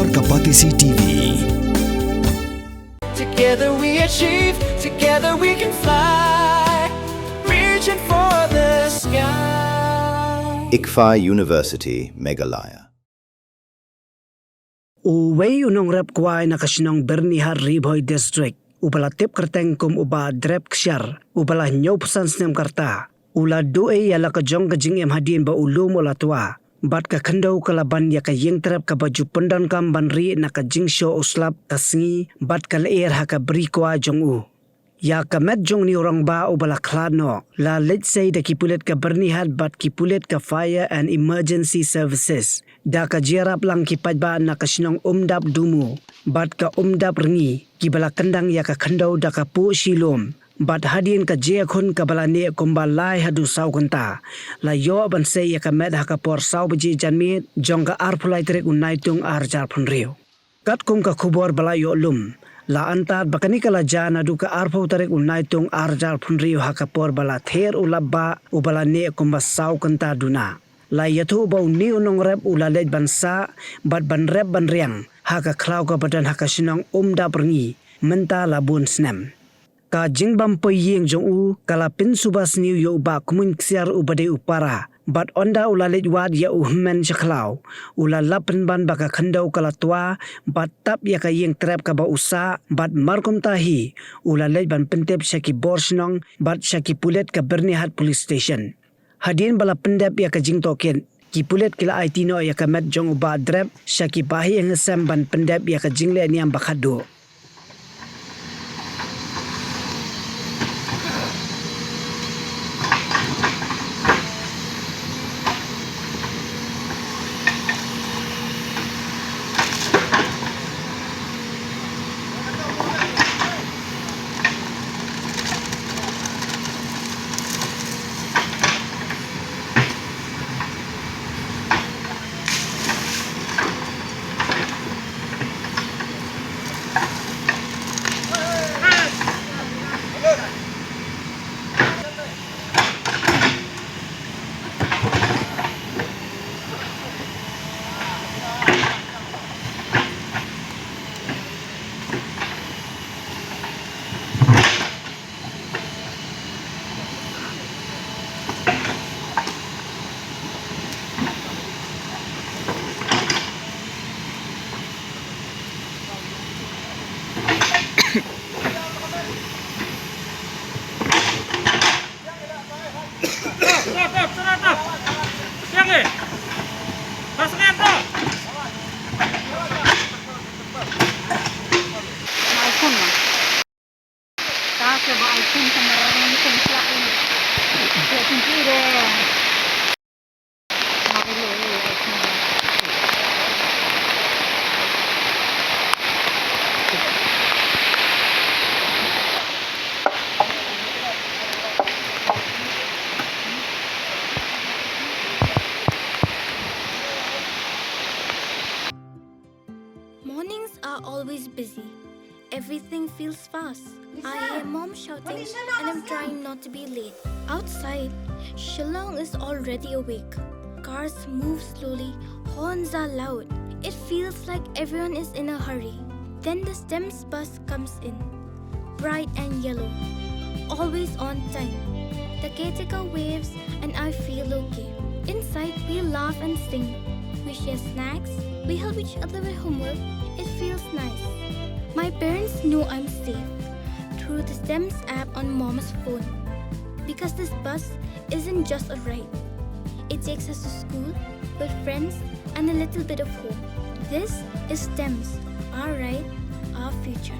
Suara Kapatisi TV. Together we achieve, together we can fly, reaching for the sky. ICFA University, Meghalaya. Uway unong rep kway na kasinong Bernihar Riboy District. Ubala tip kerteng kum uba drep ksyar. Ubala nyaw pesan snem karta. Ula doe yala kajong kajing em hadin ba ulum ula tua. Bat ka kendau kalaban ya ka yeng trap ka baju pendan kam banri na ka jing show uslap kasngi bat ka leer ha ka beri kwa jong u. Ya ka met jong ni orang ba ubala klano. La let's say da kipulet ka Bernihar bat kipulet ka Fire and Emergency Services. Da ka jirap lang kipat ba na kasinong umdap dumu. Bat ka umdap rengi. Kibala kendang ya ka kendau da ka pu silum. Bat hadin ka jia kun ka balane kumba lai hadu sau kenta. La yo ban se ya ka med ha ka por sau baji janmit jong ka arpulai trek unai tung arjar pun riu. Kat kum ka kubor bala yo lum. La antar bakani kala jana du ka arpau trek unai tung arjar pun riu ha ka por bala ther ulabba ubala ne kumba sau kenta duna. La yatu bau ni unong rep ulalej bansa bat ban rep ban riang ha ka klau ka badan ha ka sinong umda perngi menta labun snem. Ka jingbam peying jong u kala pin subas new yo ba kumun ksiar ubade upara bat onda ulalej wad ya uhmen chaklau ulalapen ban baka khandau kala tua bat tap ya ka yeng trap ka ba usa bat markom tahi ulalej ban pentep syaki borsnong bat syaki pulet ka Bernihar Police Station. Hadin bala pendep ya ka jing token kipulet kila aitino ya ka met jong uba drep syaki bahi yang ngesem ban pendep ya ka jingle ni am bakado. Mornings are always busy. Everything feels fast. I hear mom shouting and I'm trying not to be late. Outside, Shillong is already awake. Cars move slowly, horns are loud. It feels like everyone is in a hurry. Then the STEMS bus comes in, bright and yellow, always on time. The caretaker waves and I feel okay. Inside, we laugh and sing. We share snacks. We help each other with homework. It feels nice. My parents know I'm safe through the STEMS app on mom's phone. Because this bus isn't just a ride. It takes us to school with friends and a little bit of hope. This is STEMS, our ride, our future.